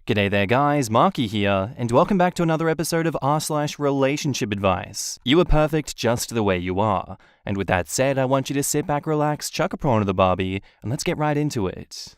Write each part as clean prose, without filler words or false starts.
G'day there guys, Marky here, and welcome back to another episode of r/relationship advice. You are perfect just the way you are. And with that said, I want you to sit back, relax, chuck a prawn to the barbie, and let's get right into it.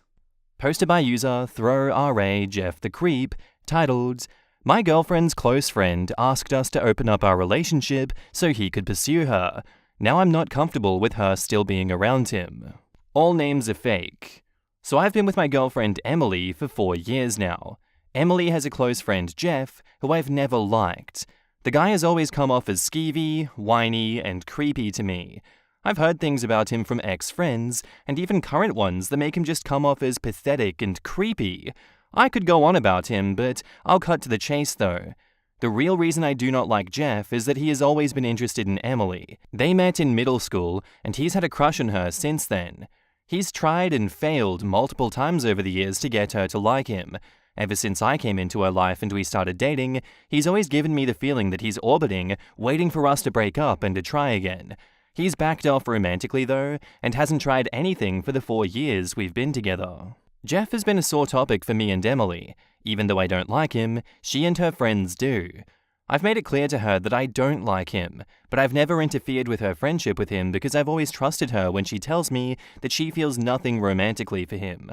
Posted by user ThrowRA Jeff the Creep, titled, "My girlfriend's close friend asked us to open up our relationship so he could pursue her. Now I'm not comfortable with her still being around him. All names are fake. So I've been with my girlfriend Emily for 4 years now. Emily has a close friend Jeff, who I've never liked. The guy has always come off as skeevy, whiny, and creepy to me. I've heard things about him from ex-friends, and even current ones that make him just come off as pathetic and creepy. I could go on about him, but I'll cut to the chase though. The real reason I do not like Jeff is that he has always been interested in Emily. They met in middle school, and he's had a crush on her since then. He's tried and failed multiple times over the years to get her to like him. Ever since I came into her life and we started dating, he's always given me the feeling that he's orbiting, waiting for us to break up and to try again. He's backed off romantically though, and hasn't tried anything for the 4 years we've been together. Jeff has been a sore topic for me and Emily. Even though I don't like him, she and her friends do. I've made it clear to her that I don't like him, but I've never interfered with her friendship with him because I've always trusted her when she tells me that she feels nothing romantically for him.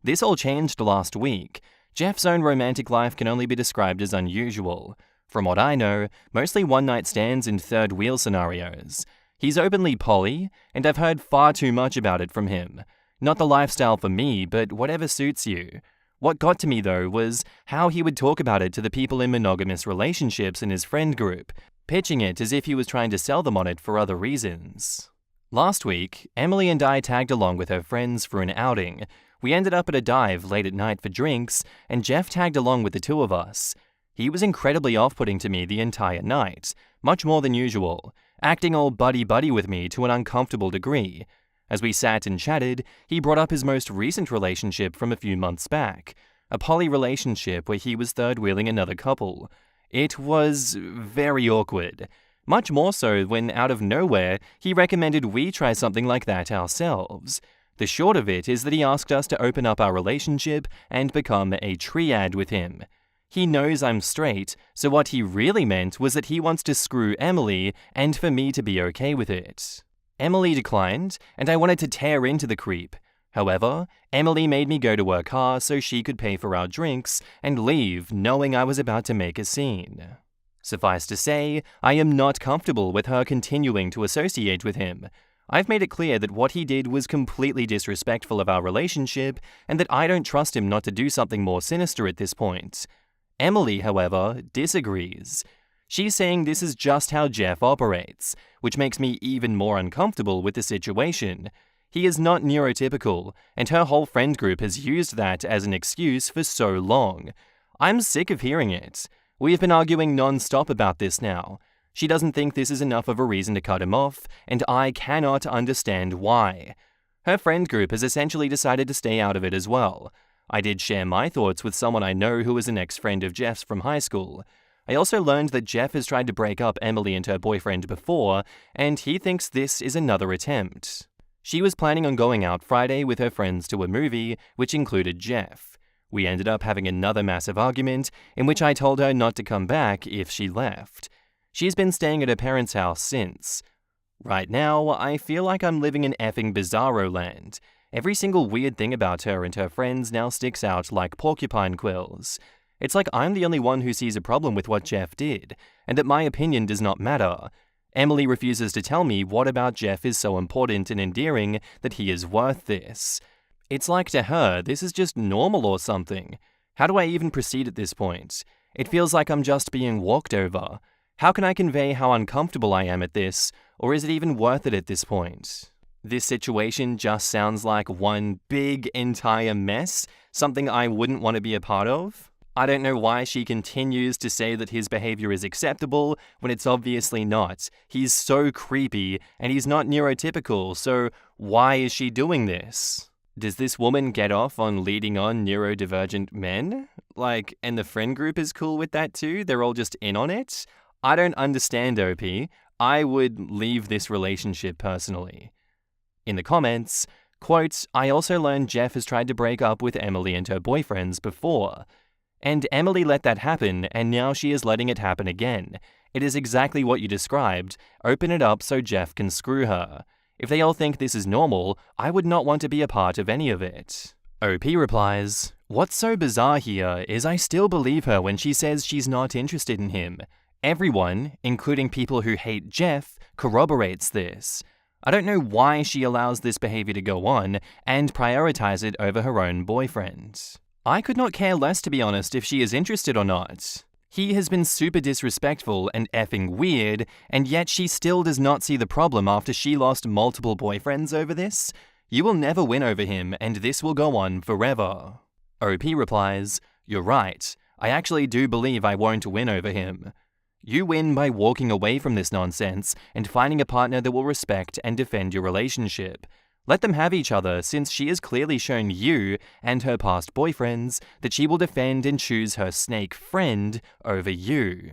This all changed last week. Jeff's own romantic life can only be described as unusual. From what I know, mostly one-night stands and third-wheel scenarios. He's openly poly, and I've heard far too much about it from him. Not the lifestyle for me, but whatever suits you. What got to me though was how he would talk about it to the people in monogamous relationships in his friend group, pitching it as if he was trying to sell them on it for other reasons. Last week, Emily and I tagged along with her friends for an outing. We ended up at a dive late at night for drinks, and Jeff tagged along with the two of us. He was incredibly off-putting to me the entire night, much more than usual, acting all buddy-buddy with me to an uncomfortable degree. As we sat and chatted, he brought up his most recent relationship from a few months back, a poly relationship where he was third-wheeling another couple. It was very awkward. Much more so when, out of nowhere, he recommended we try something like that ourselves. The short of it is that he asked us to open up our relationship and become a triad with him. He knows I'm straight, so what he really meant was that he wants to screw Emily and for me to be okay with it. Emily declined, and I wanted to tear into the creep. However, Emily made me go to her car so she could pay for our drinks and leave, knowing I was about to make a scene. Suffice to say, I am not comfortable with her continuing to associate with him. I've made it clear that what he did was completely disrespectful of our relationship and that I don't trust him not to do something more sinister at this point. Emily, however, disagrees. She's saying this is just how Jeff operates, which makes me even more uncomfortable with the situation. He is not neurotypical, and her whole friend group has used that as an excuse for so long. I'm sick of hearing it. We have been arguing non-stop about this now. She doesn't think this is enough of a reason to cut him off, and I cannot understand why. Her friend group has essentially decided to stay out of it as well. I did share my thoughts with someone I know who is an ex-friend of Jeff's from high school. I also learned that Jeff has tried to break up Emily and her boyfriend before, and he thinks this is another attempt. She was planning on going out Friday with her friends to a movie, which included Jeff. We ended up having another massive argument, in which I told her not to come back if she left. She's been staying at her parents' house since. Right now, I feel like I'm living in effing bizarro land. Every single weird thing about her and her friends now sticks out like porcupine quills. It's like I'm the only one who sees a problem with what Jeff did, and that my opinion does not matter. Emily refuses to tell me what about Jeff is so important and endearing that he is worth this. It's like to her, this is just normal or something. How do I even proceed at this point? It feels like I'm just being walked over. How can I convey how uncomfortable I am at this, or is it even worth it at this point? This situation just sounds like one big entire mess, something I wouldn't want to be a part of. I don't know why she continues to say that his behavior is acceptable when it's obviously not. He's so creepy, and he's not neurotypical, so why is she doing this? Does this woman get off on leading on neurodivergent men? And the friend group is cool with that too? They're all just in on it? I don't understand, OP. I would leave this relationship personally. In the comments, quote, I also learned Jeff has tried to break up with Emily and her boyfriends before. And Emily let that happen, and now she is letting it happen again. It is exactly what you described. Open it up so Jeff can screw her. If they all think this is normal, I would not want to be a part of any of it. OP replies, "What's so bizarre here is I still believe her when she says she's not interested in him. Everyone, including people who hate Jeff, corroborates this. I don't know why she allows this behavior to go on and prioritize it over her own boyfriend. I could not care less, to be honest, if she is interested or not. He has been super disrespectful and effing weird, and yet she still does not see the problem after she lost multiple boyfriends over this. You will never win over him, and this will go on forever." OP replies, "You're right. I actually do believe I won't win over him. You win by walking away from this nonsense and finding a partner that will respect and defend your relationship. Let them have each other, since she has clearly shown you and her past boyfriends that she will defend and choose her snake friend over you."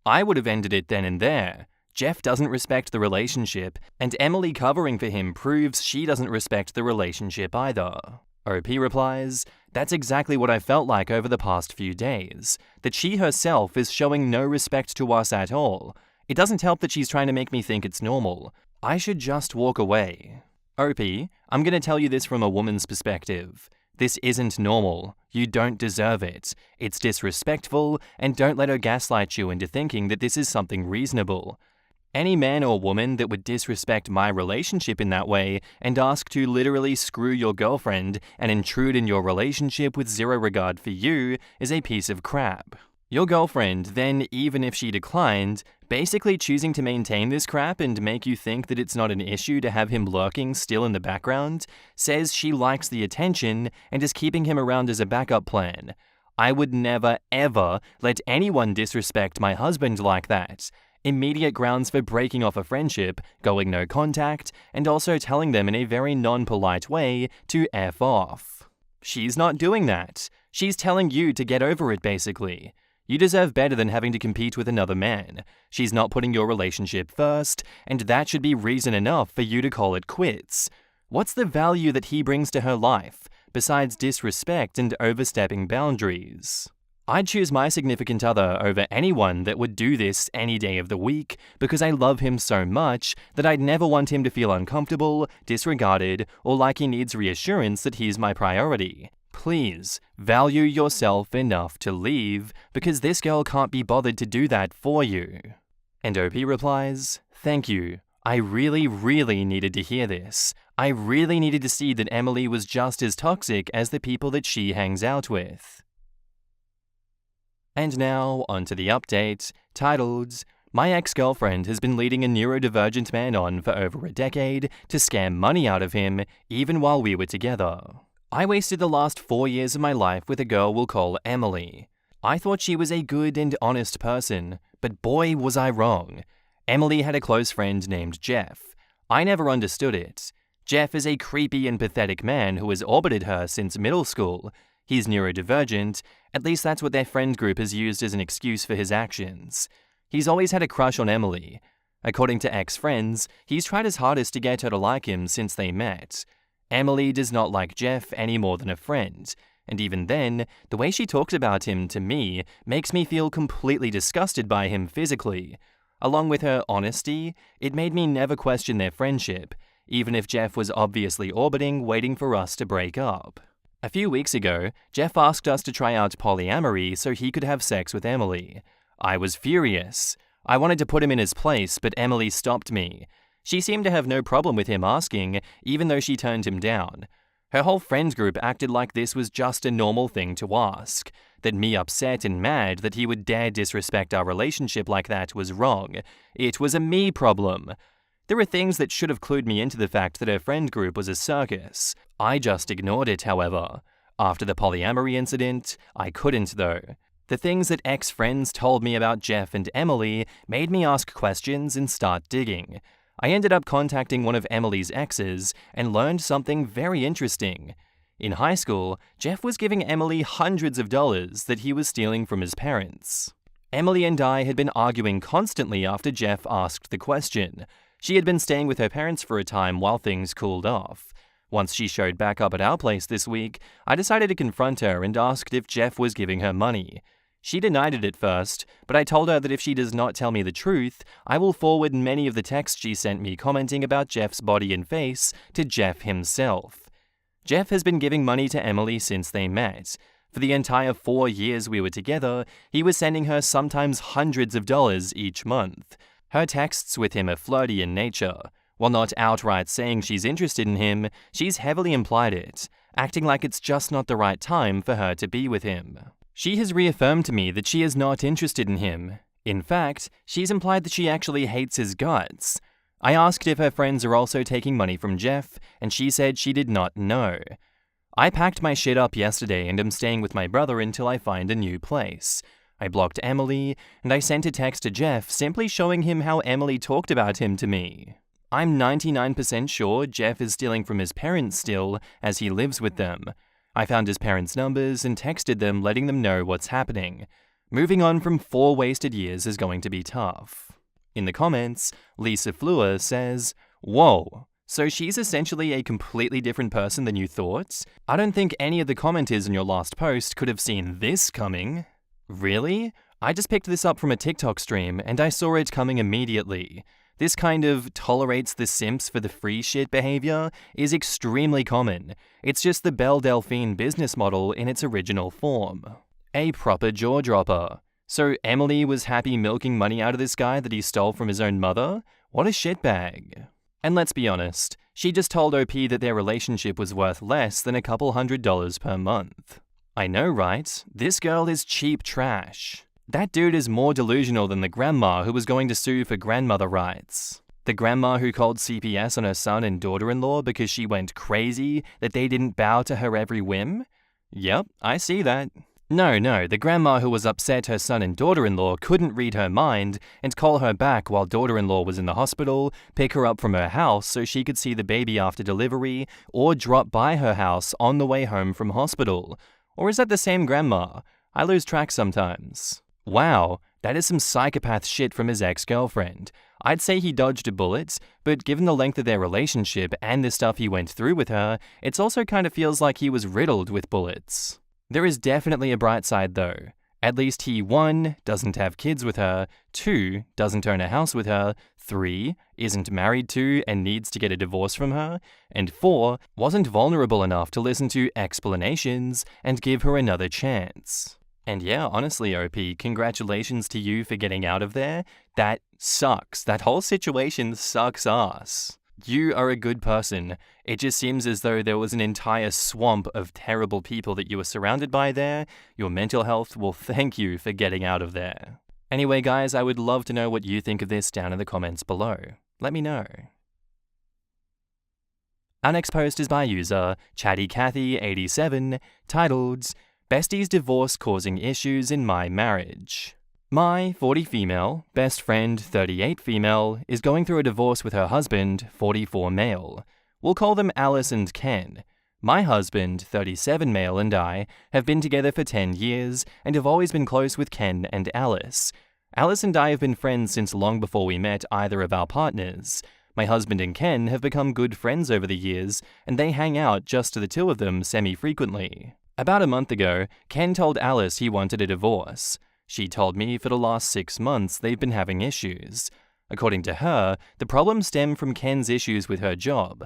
I would have ended it then and there. Jeff doesn't respect the relationship, and Emily covering for him proves she doesn't respect the relationship either. OP replies, "That's exactly what I felt like over the past few days, that she herself is showing no respect to us at all. It doesn't help that she's trying to make me think it's normal. I should just walk away." OP, I'm going to tell you this from a woman's perspective. This isn't normal. You don't deserve it. It's disrespectful, and don't let her gaslight you into thinking that this is something reasonable. Any man or woman that would disrespect my relationship in that way and ask to literally screw your girlfriend and intrude in your relationship with zero regard for you is a piece of crap. Your girlfriend, then, even if she declined, basically choosing to maintain this crap and make you think that it's not an issue to have him lurking still in the background, says she likes the attention and is keeping him around as a backup plan. I would never, ever let anyone disrespect my husband like that. Immediate grounds for breaking off a friendship, going no contact, and also telling them in a very non-polite way to F off. She's not doing that. She's telling you to get over it, basically. You deserve better than having to compete with another man. She's not putting your relationship first, and that should be reason enough for you to call it quits. What's the value that he brings to her life, besides disrespect and overstepping boundaries? I'd choose my significant other over anyone that would do this any day of the week because I love him so much that I'd never want him to feel uncomfortable, disregarded, or like he needs reassurance that he's my priority. Please, value yourself enough to leave because this girl can't be bothered to do that for you." And OP replies, "Thank you. I really, really needed to hear this. I really needed to see that Emily was just as toxic as the people that she hangs out with." And now, onto the update, titled, "My ex-girlfriend has been leading a neurodivergent man on for over a decade to scam money out of him, even while we were together. I wasted the last 4 years of my life with a girl we'll call Emily. I thought she was a good and honest person, but boy was I wrong. Emily had a close friend named Jeff. I never understood it. Jeff is a creepy and pathetic man who has orbited her since middle school. He's neurodivergent, at least that's what their friend group has used as an excuse for his actions. He's always had a crush on Emily. According to ex-friends, he's tried his hardest to get her to like him since they met. Emily does not like Jeff any more than a friend, and even then, the way she talks about him to me makes me feel completely disgusted by him physically. Along with her honesty, it made me never question their friendship, even if Jeff was obviously orbiting, waiting for us to break up. A few weeks ago, Jeff asked us to try out polyamory so he could have sex with Emily. I was furious. I wanted to put him in his place, but Emily stopped me. She seemed to have no problem with him asking, even though she turned him down. Her whole friend group acted like this was just a normal thing to ask, that me upset and mad that he would dare disrespect our relationship like that was wrong. It was a me problem. There were things that should have clued me into the fact that her friend group was a circus. I just ignored it, however. After the polyamory incident, I couldn't though. The things that ex-friends told me about Jeff and Emily made me ask questions and start digging. I ended up contacting one of Emily's exes and learned something very interesting. In high school, Jeff was giving Emily hundreds of dollars that he was stealing from his parents. Emily and I had been arguing constantly after Jeff asked the question. She had been staying with her parents for a time while things cooled off. Once she showed back up at our place this week, I decided to confront her and asked if Jeff was giving her money. She denied it at first, but I told her that if she does not tell me the truth, I will forward many of the texts she sent me commenting about Jeff's body and face to Jeff himself. Jeff has been giving money to Emily since they met. For the entire 4 years we were together, he was sending her sometimes hundreds of dollars each month. Her texts with him are flirty in nature. While not outright saying she's interested in him, she's heavily implied it, acting like it's just not the right time for her to be with him. She has reaffirmed to me that she is not interested in him. In fact, she's implied that she actually hates his guts. I asked if her friends are also taking money from Jeff, and she said she did not know. I packed my shit up yesterday and am staying with my brother until I find a new place. I blocked Emily, and I sent a text to Jeff simply showing him how Emily talked about him to me. I'm 99% sure Jeff is stealing from his parents still, as he lives with them. I found his parents' numbers and texted them letting them know what's happening. Moving on from 4 wasted years is going to be tough. In the comments, Lisa Fleur says, "Whoa, so she's essentially a completely different person than you thought? I don't think any of the commenters in your last post could have seen this coming." Really? I just picked this up from a TikTok stream and I saw it coming immediately. This kind of tolerates the simps for the free shit behavior is extremely common. It's just the Belle Delphine business model in its original form. A proper jaw dropper. So Emily was happy milking money out of this guy that he stole from his own mother? What a shitbag. And let's be honest, she just told OP that their relationship was worth less than a couple $100 per month. I know, right? This girl is cheap trash. That dude is more delusional than the grandma who was going to sue for grandmother rights. The grandma who called CPS on her son and daughter-in-law because she went crazy that they didn't bow to her every whim? Yep, I see that. No, the grandma who was upset her son and daughter-in-law couldn't read her mind and call her back while daughter-in-law was in the hospital, pick her up from her house so she could see the baby after delivery, or drop by her house on the way home from hospital. Or is that the same grandma? I lose track sometimes. Wow, that is some psychopath shit from his ex-girlfriend. I'd say he dodged a bullet, but given the length of their relationship and the stuff he went through with her, it also kind of feels like he was riddled with bullets. There is definitely a bright side though. At least he 1. Doesn't have kids with her, 2. Doesn't own a house with her, 3. Isn't married to and needs to get a divorce from her, and 4. Wasn't vulnerable enough to listen to explanations and give her another chance. And yeah, honestly, OP, congratulations to you for getting out of there. That sucks. That whole situation sucks ass. You are a good person. It just seems as though there was an entire swamp of terrible people that you were surrounded by there. Your mental health will thank you for getting out of there. Anyway, guys, I would love to know what you think of this down in the comments below. Let me know. Our next post is by user ChattyCathy87, titled, "Bestie's divorce causing issues in my marriage." My 40 female, best friend 38 female, is going through a divorce with her husband 44 male. We'll call them Alice and Ken. My husband 37 male and I have been together for 10 years and have always been close with Ken and Alice. Alice and I have been friends since long before we met either of our partners. My husband and Ken have become good friends over the years and they hang out just the two of them semi-frequently. About a month ago, Ken told Alice he wanted a divorce. She told me for the last 6 months they've been having issues. According to her, the problem stemmed from Ken's issues with her job.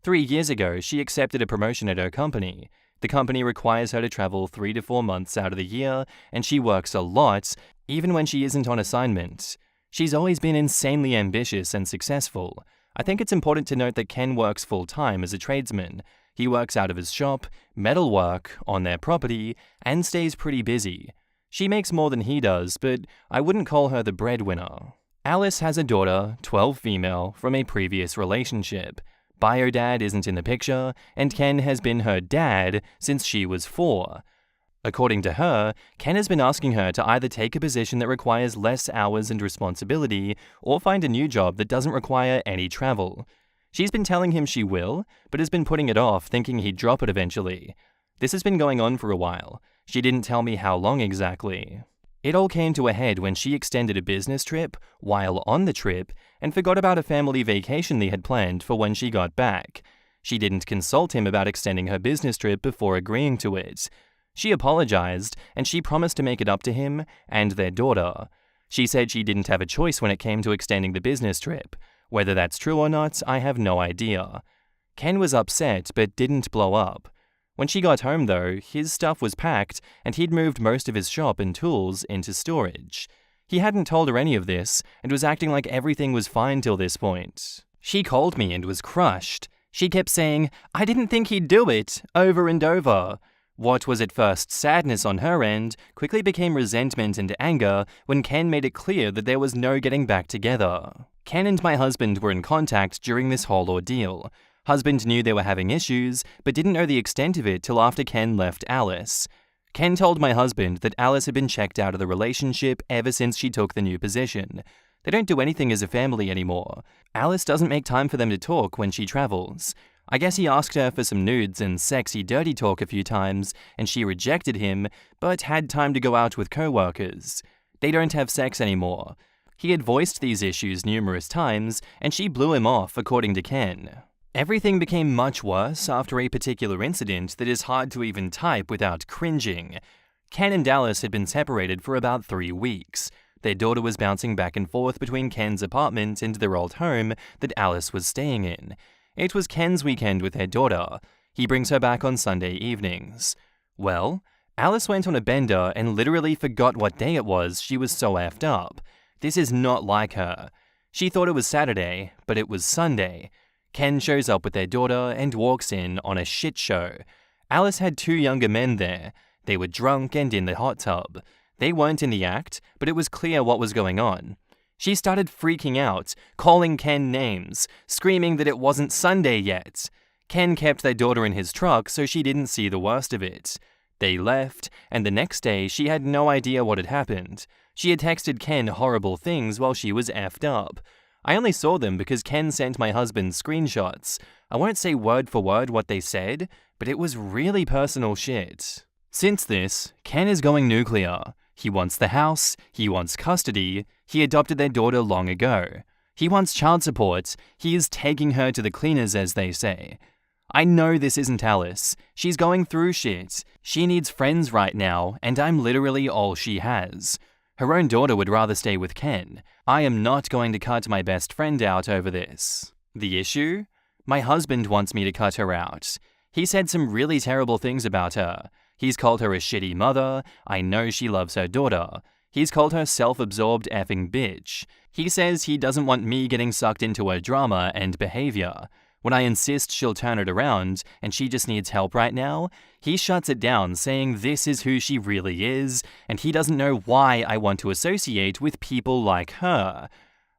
3 years ago, she accepted a promotion at her company. The company requires her to travel 3 to 4 months out of the year, and she works a lot, even when she isn't on assignment. She's always been insanely ambitious and successful. I think it's important to note that Ken works full-time as a tradesman. He works out of his shop, metalwork, on their property, and stays pretty busy. She makes more than he does, but I wouldn't call her the breadwinner. Alice has a daughter, 12 female, from a previous relationship. Bio dad isn't in the picture, and Ken has been her dad since she was 4. According to her, Ken has been asking her to either take a position that requires less hours and responsibility, or find a new job that doesn't require any travel. She's been telling him she will, but has been putting it off, thinking he'd drop it eventually. This has been going on for a while. She didn't tell me how long exactly. It all came to a head when she extended a business trip while on the trip and forgot about a family vacation they had planned for when she got back. She didn't consult him about extending her business trip before agreeing to it. She apologized, and she promised to make it up to him and their daughter. She said she didn't have a choice when it came to extending the business trip. Whether that's true or not, I have no idea. Ken was upset, but didn't blow up. When she got home, though, his stuff was packed, and he'd moved most of his shop and tools into storage. He hadn't told her any of this, and was acting like everything was fine till this point. She called me and was crushed. She kept saying, "I didn't think he'd do it," over and over. What was at first sadness on her end quickly became resentment and anger when Ken made it clear that there was no getting back together. Ken and my husband were in contact during this whole ordeal. Husband knew they were having issues, but didn't know the extent of it till after Ken left Alice. Ken told my husband that Alice had been checked out of the relationship ever since she took the new position. They don't do anything as a family anymore. Alice doesn't make time for them to talk when she travels. I guess he asked her for some nudes and sexy dirty talk a few times, and she rejected him, but had time to go out with co-workers. They don't have sex anymore. He had voiced these issues numerous times, and she blew him off, according to Ken. Everything became much worse after a particular incident that is hard to even type without cringing. Ken and Alice had been separated for about 3 weeks. Their daughter was bouncing back and forth between Ken's apartment and their old home that Alice was staying in. It was Ken's weekend with their daughter. He brings her back on Sunday evenings. Well, Alice went on a bender and literally forgot what day it was. She was so effed up. This is not like her. She thought it was Saturday, but it was Sunday. Ken shows up with their daughter and walks in on a shit show. Alice had 2 younger men there. They were drunk and in the hot tub. They weren't in the act, but it was clear what was going on. She started freaking out, calling Ken names, screaming that it wasn't Sunday yet. Ken kept their daughter in his truck so she didn't see the worst of it. They left, and the next day she had no idea what had happened. She had texted Ken horrible things while she was effed up. I only saw them because Ken sent my husband screenshots. I won't say word for word what they said, but it was really personal shit. Since this, Ken is going nuclear. He wants the house, he wants custody, he adopted their daughter long ago. He wants child support, he is taking her to the cleaners, as they say. I know this isn't Alice. She's going through shit. She needs friends right now, and I'm literally all she has. Her own daughter would rather stay with Ken. I am not going to cut my best friend out over this. The issue? My husband wants me to cut her out. He said some really terrible things about her. He's called her a shitty mother. I know she loves her daughter. He's called her self-absorbed effing bitch. He says he doesn't want me getting sucked into her drama and behavior. When I insist she'll turn it around and she just needs help right now, he shuts it down, saying this is who she really is, and he doesn't know why I want to associate with people like her.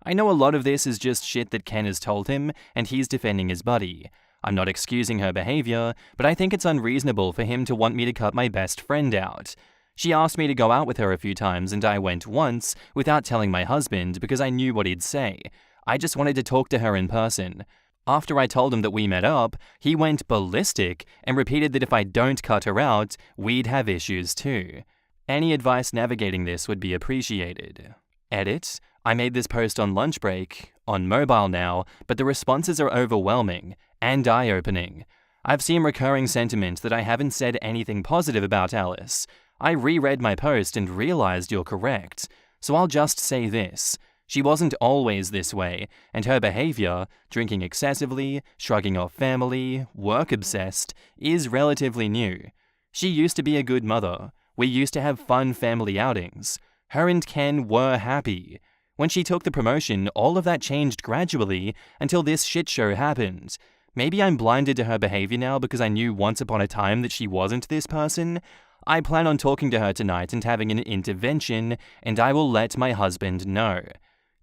I know a lot of this is just shit that Ken has told him, and he's defending his buddy. I'm not excusing her behavior, but I think it's unreasonable for him to want me to cut my best friend out. She asked me to go out with her a few times, and I went once without telling my husband because I knew what he'd say. I just wanted to talk to her in person. After I told him that we met up, he went ballistic and repeated that if I don't cut her out, we'd have issues too. Any advice navigating this would be appreciated. Edit. I made this post on lunch break, on mobile now, but the responses are overwhelming and eye-opening. I've seen recurring sentiment that I haven't said anything positive about Alice. I reread my post and realized you're correct. So I'll just say this. She wasn't always this way, and her behavior, drinking excessively, shrugging off family, work-obsessed, is relatively new. She used to be a good mother. We used to have fun family outings. Her and Ken were happy. When she took the promotion, all of that changed gradually until this shit show happened. Maybe I'm blinded to her behavior now because I knew once upon a time that she wasn't this person. I plan on talking to her tonight and having an intervention, and I will let my husband know.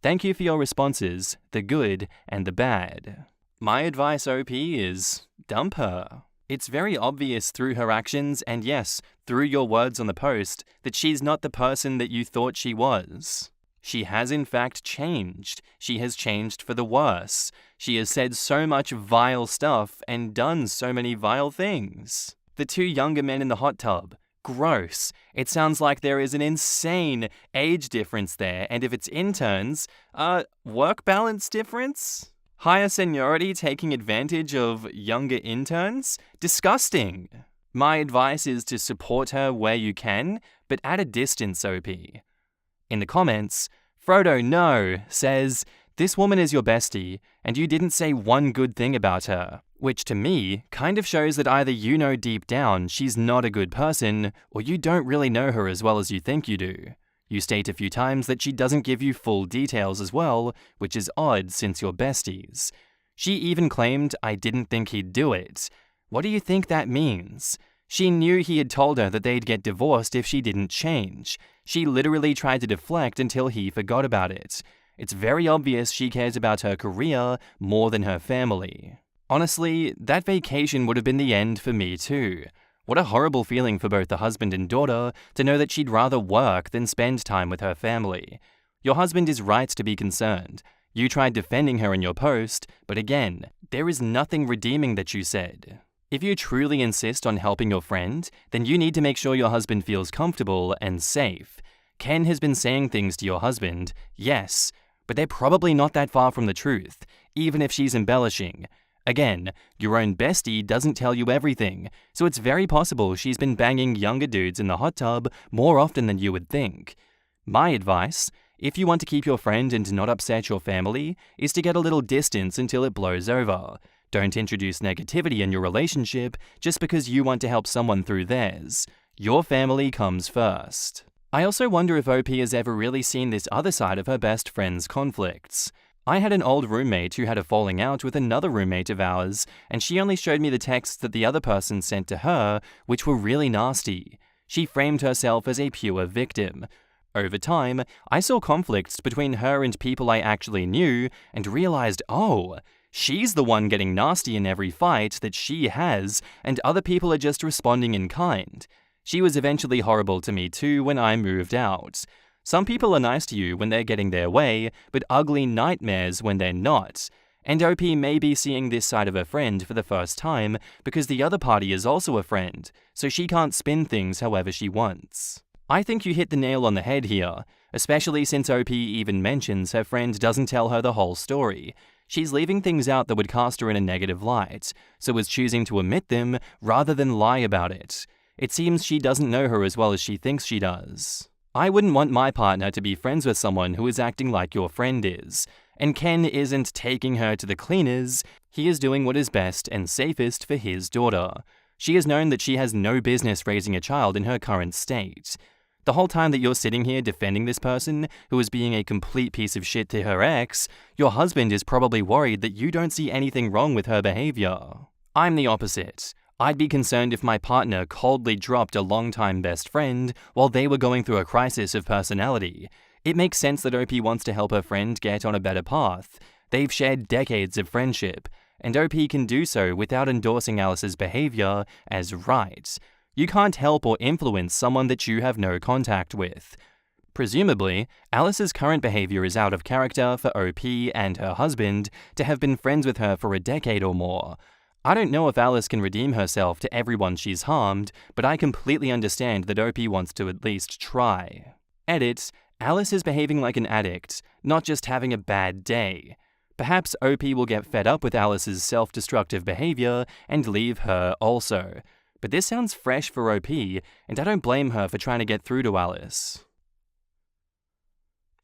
Thank you for your responses, the good and the bad. My advice, OP, is dump her. It's very obvious through her actions and yes, through your words on the post, that she's not the person that you thought she was. She has in fact changed. She has changed for the worse. She has said so much vile stuff and done so many vile things. The 2 younger men in the hot tub. Gross. It sounds like there is an insane age difference there, and if it's interns, work balance difference? Higher seniority taking advantage of younger interns? Disgusting. My advice is to support her where you can, but at a distance, OP. In the comments, Frodo No says, "This woman is your bestie, and you didn't say one good thing about her," which to me kind of shows that either you know deep down she's not a good person, or you don't really know her as well as you think you do. You state a few times that she doesn't give you full details as well, which is odd since you're besties. She even claimed, "I didn't think he'd do it." What do you think that means? She knew he had told her that they'd get divorced if she didn't change. She literally tried to deflect until he forgot about it. It's very obvious she cares about her career more than her family. Honestly, that vacation would have been the end for me too. What a horrible feeling for both the husband and daughter to know that she'd rather work than spend time with her family. Your husband is right to be concerned. You tried defending her in your post, but again, there is nothing redeeming that you said. If you truly insist on helping your friend, then you need to make sure your husband feels comfortable and safe. Ken has been saying things to your husband, yes, but they're probably not that far from the truth, even if she's embellishing. Again, your own bestie doesn't tell you everything, so it's very possible she's been banging younger dudes in the hot tub more often than you would think. My advice, if you want to keep your friend and not upset your family, is to get a little distance until it blows over. Don't introduce negativity in your relationship just because you want to help someone through theirs. Your family comes first. I also wonder if OP has ever really seen this other side of her best friend's conflicts. I had an old roommate who had a falling out with another roommate of ours, and she only showed me the texts that the other person sent to her, which were really nasty. She framed herself as a pure victim. Over time, I saw conflicts between her and people I actually knew, and realized, oh, she's the one getting nasty in every fight that she has, and other people are just responding in kind. She was eventually horrible to me too when I moved out. Some people are nice to you when they're getting their way, but ugly nightmares when they're not. And OP may be seeing this side of her friend for the first time because the other party is also a friend, so she can't spin things however she wants. I think you hit the nail on the head here, especially since OP even mentions her friend doesn't tell her the whole story. She's leaving things out that would cast her in a negative light, so is choosing to omit them rather than lie about it. It seems she doesn't know her as well as she thinks she does. I wouldn't want my partner to be friends with someone who is acting like your friend is. And Ken isn't taking her to the cleaners, he is doing what is best and safest for his daughter. She has known that she has no business raising a child in her current state. The whole time that you're sitting here defending this person who is being a complete piece of shit to her ex, your husband is probably worried that you don't see anything wrong with her behavior. I'm the opposite. I'd be concerned if my partner coldly dropped a longtime best friend while they were going through a crisis of personality. It makes sense that OP wants to help her friend get on a better path. They've shared decades of friendship, and OP can do so without endorsing Alice's behavior as right. You can't help or influence someone that you have no contact with. Presumably, Alice's current behavior is out of character for OP and her husband to have been friends with her for a decade or more. I don't know if Alice can redeem herself to everyone she's harmed, but I completely understand that OP wants to at least try. Edit, Alice is behaving like an addict, not just having a bad day. Perhaps OP will get fed up with Alice's self-destructive behavior and leave her also. But this sounds fresh for OP, and I don't blame her for trying to get through to Alice.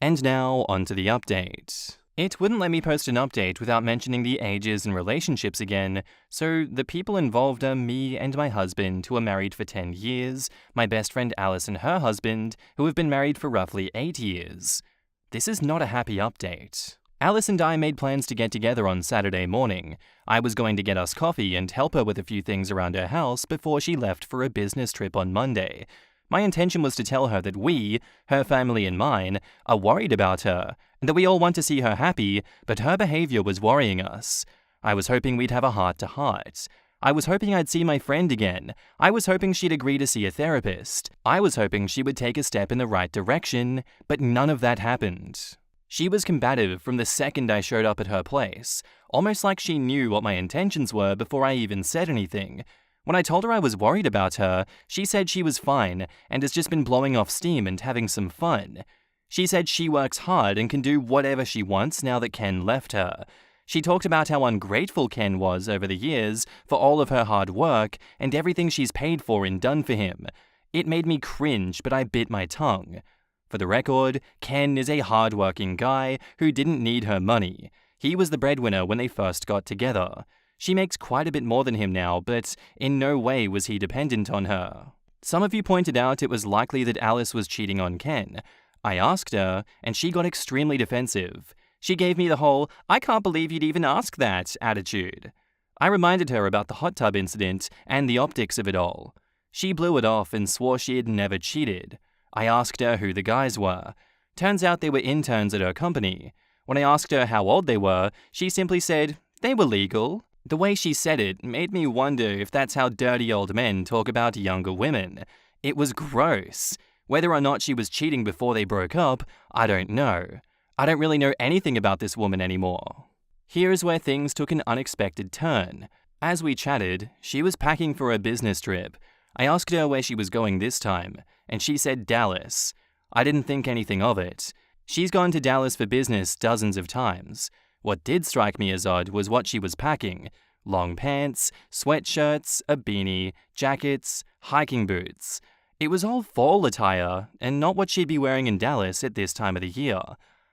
And now, onto the update. It wouldn't let me post an update without mentioning the ages and relationships again, so the people involved are me and my husband, who are married for 10 years, my best friend Alice and her husband, who have been married for roughly 8 years. This is not a happy update. Alice and I made plans to get together on Saturday morning. I was going to get us coffee and help her with a few things around her house before she left for a business trip on Monday. My intention was to tell her that we, her family and mine, are worried about her, and that we all want to see her happy, but her behavior was worrying us. I was hoping we'd have a heart-to-heart. I was hoping I'd see my friend again. I was hoping she'd agree to see a therapist. I was hoping she would take a step in the right direction, but none of that happened. She was combative from the second I showed up at her place, almost like she knew what my intentions were before I even said anything. When I told her I was worried about her, she said she was fine and has just been blowing off steam and having some fun. She said she works hard and can do whatever she wants now that Ken left her. She talked about how ungrateful Ken was over the years for all of her hard work and everything she's paid for and done for him. It made me cringe, but I bit my tongue. For the record, Ken is a hard-working guy who didn't need her money. He was the breadwinner when they first got together. She makes quite a bit more than him now, but in no way was he dependent on her. Some of you pointed out it was likely that Alice was cheating on Ken. I asked her, and she got extremely defensive. She gave me the whole, "I can't believe you'd even ask that" attitude. I reminded her about the hot tub incident and the optics of it all. She blew it off and swore she had never cheated. I asked her who the guys were. Turns out they were interns at her company. When I asked her how old they were, she simply said, "They were legal." The way she said it made me wonder if that's how dirty old men talk about younger women. It was gross. Whether or not she was cheating before they broke up, I don't know. I don't really know anything about this woman anymore. Here's where things took an unexpected turn. As we chatted, she was packing for a business trip. I asked her where she was going this time, and she said Dallas. I didn't think anything of it. She's gone to Dallas for business dozens of times. What did strike me as odd was what she was packing. Long pants, sweatshirts, a beanie, jackets, hiking boots. It was all fall attire, and not what she'd be wearing in Dallas at this time of the year.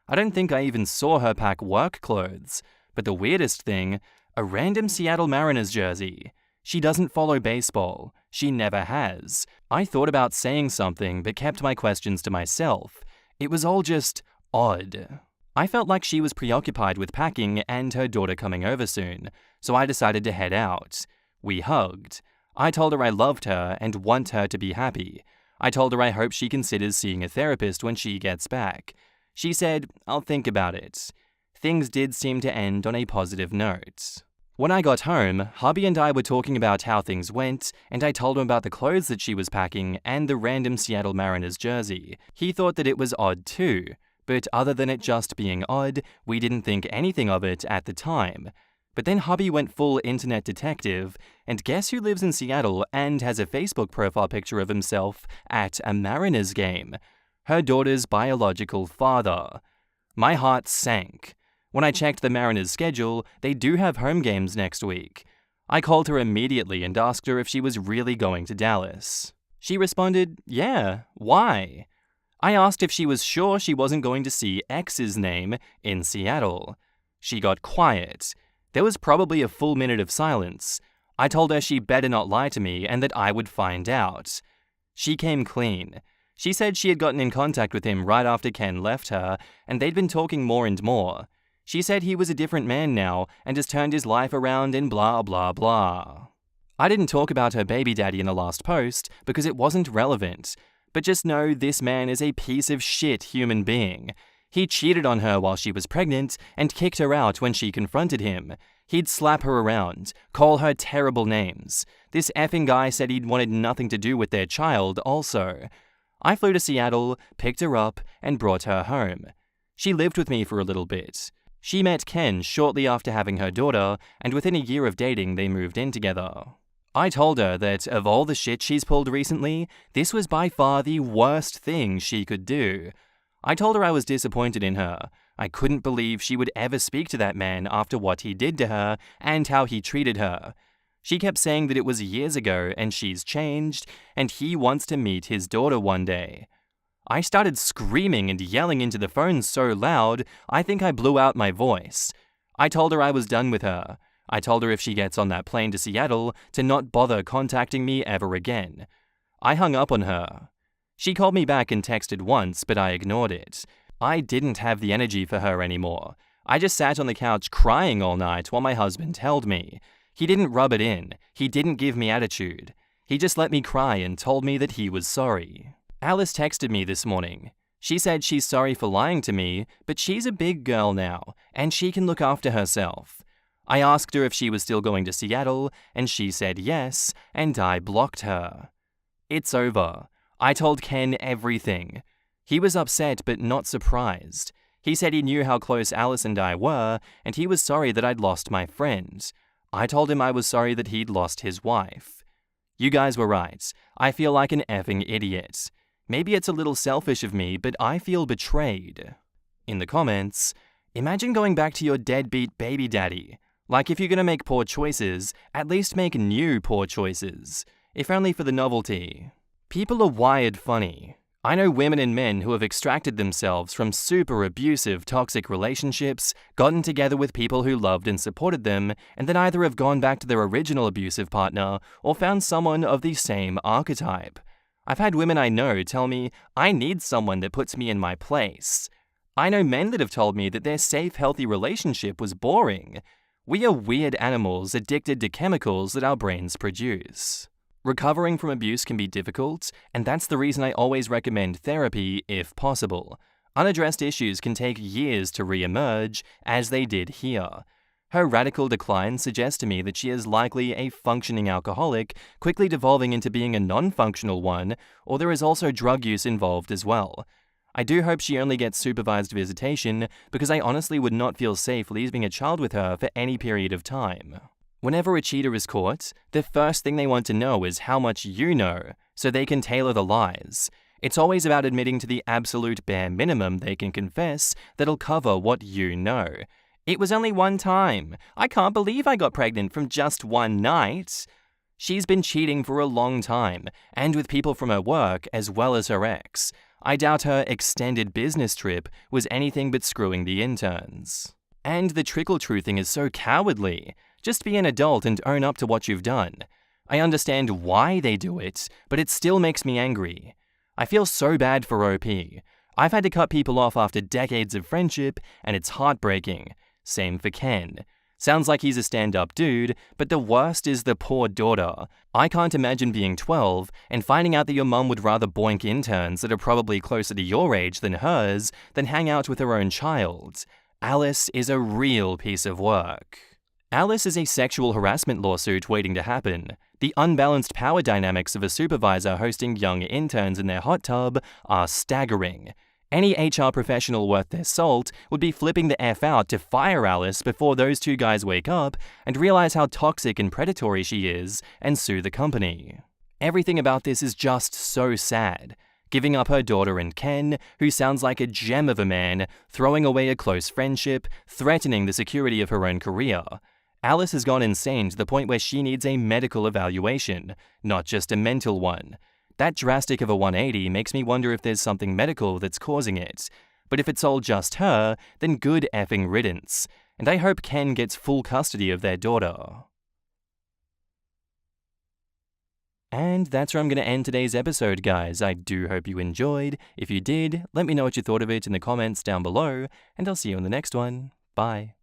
I don't think I even saw her pack work clothes. But the weirdest thing, a random Seattle Mariners jersey. She doesn't follow baseball. She never has. I thought about saying something, but kept my questions to myself. It was all just odd. I felt like she was preoccupied with packing and her daughter coming over soon, so I decided to head out. We hugged. I told her I loved her and want her to be happy. I told her I hope she considers seeing a therapist when she gets back. She said, "I'll think about it." Things did seem to end on a positive note. When I got home, hubby and I were talking about how things went, and I told him about the clothes that she was packing and the random Seattle Mariners jersey. He thought that it was odd too, but other than it just being odd, we didn't think anything of it at the time. But then hubby went full internet detective, and guess who lives in Seattle and has a Facebook profile picture of himself at a Mariners game? Her daughter's biological father. My heart sank. When I checked the Mariners' schedule, they do have home games next week. I called her immediately and asked her if she was really going to Dallas. She responded, "Yeah, why?" I asked if she was sure she wasn't going to see X's name in Seattle. She got quiet. There was probably a full minute of silence. I told her she better not lie to me and that I would find out. She came clean. She said she had gotten in contact with him right after Ken left her, and they'd been talking more and more. She said he was a different man now and has turned his life around and blah blah blah. I didn't talk about her baby daddy in the last post because it wasn't relevant, but just know this man is a piece of shit human being. He cheated on her while she was pregnant and kicked her out when she confronted him. He'd slap her around, call her terrible names. This effing guy said he'd wanted nothing to do with their child also. I flew to Seattle, picked her up, and brought her home. She lived with me for a little bit. She met Ken shortly after having her daughter, and within a year of dating, they moved in together. I told her that of all the shit she's pulled recently, this was by far the worst thing she could do. I told her I was disappointed in her. I couldn't believe she would ever speak to that man after what he did to her and how he treated her. She kept saying that it was years ago and she's changed, and he wants to meet his daughter one day. I started screaming and yelling into the phone so loud, I think I blew out my voice. I told her I was done with her. I told her if she gets on that plane to Seattle, to not bother contacting me ever again. I hung up on her. She called me back and texted once, but I ignored it. I didn't have the energy for her anymore. I just sat on the couch crying all night while my husband held me. He didn't rub it in. He didn't give me attitude. He just let me cry and told me that he was sorry. Alice texted me this morning. She said she's sorry for lying to me, but she's a big girl now, and she can look after herself. I asked her if she was still going to Seattle, and she said yes, and I blocked her. It's over. I told Ken everything. He was upset but not surprised. He said he knew how close Alice and I were, and he was sorry that I'd lost my friend. I told him I was sorry that he'd lost his wife. You guys were right. I feel like an effing idiot. Maybe it's a little selfish of me, but I feel betrayed. In the comments, Imagine going back to your deadbeat baby daddy. Like, if you're gonna make poor choices, at least make new poor choices. If only for the novelty. People are wired funny. I know women and men who have extracted themselves from super abusive, toxic relationships, gotten together with people who loved and supported them, and then either have gone back to their original abusive partner or found someone of the same archetype. I've had women I know tell me, I need someone that puts me in my place. I know men that have told me that their safe, healthy relationship was boring. We are weird animals addicted to chemicals that our brains produce. Recovering from abuse can be difficult, and that's the reason I always recommend therapy if possible. Unaddressed issues can take years to re-emerge, as they did here. Her radical decline suggests to me that she is likely a functioning alcoholic, quickly devolving into being a non-functional one, or there is also drug use involved as well. I do hope she only gets supervised visitation, because I honestly would not feel safe leaving a child with her for any period of time. Whenever a cheater is caught, the first thing they want to know is how much you know, so they can tailor the lies. It's always about admitting to the absolute bare minimum they can confess that'll cover what you know. It was only one time. I can't believe I got pregnant from just one night. She's been cheating for a long time, and with people from her work as well as her ex. I doubt her extended business trip was anything but screwing the interns. And the trickle-truthing is so cowardly. Just be an adult and own up to what you've done. I understand why they do it, but it still makes me angry. I feel so bad for OP. I've had to cut people off after decades of friendship, and it's heartbreaking. Same for Ken. Sounds like he's a stand-up dude, but the worst is the poor daughter. I can't imagine being 12 and finding out that your mum would rather boink interns that are probably closer to your age than hers than hang out with her own child. Alice is a real piece of work. Alice is a sexual harassment lawsuit waiting to happen. The unbalanced power dynamics of a supervisor hosting young interns in their hot tub are staggering. Any HR professional worth their salt would be flipping the F out to fire Alice before those two guys wake up and realize how toxic and predatory she is and sue the company. Everything about this is just so sad. Giving up her daughter and Ken, who sounds like a gem of a man, throwing away a close friendship, threatening the security of her own career. Alice has gone insane to the point where she needs a medical evaluation, not just a mental one. That drastic of a 180 makes me wonder if there's something medical that's causing it. But if it's all just her, then good effing riddance. And I hope Ken gets full custody of their daughter. And that's where I'm going to end today's episode, guys. I do hope you enjoyed. If you did, let me know what you thought of it in the comments down below, and I'll see you in the next one. Bye.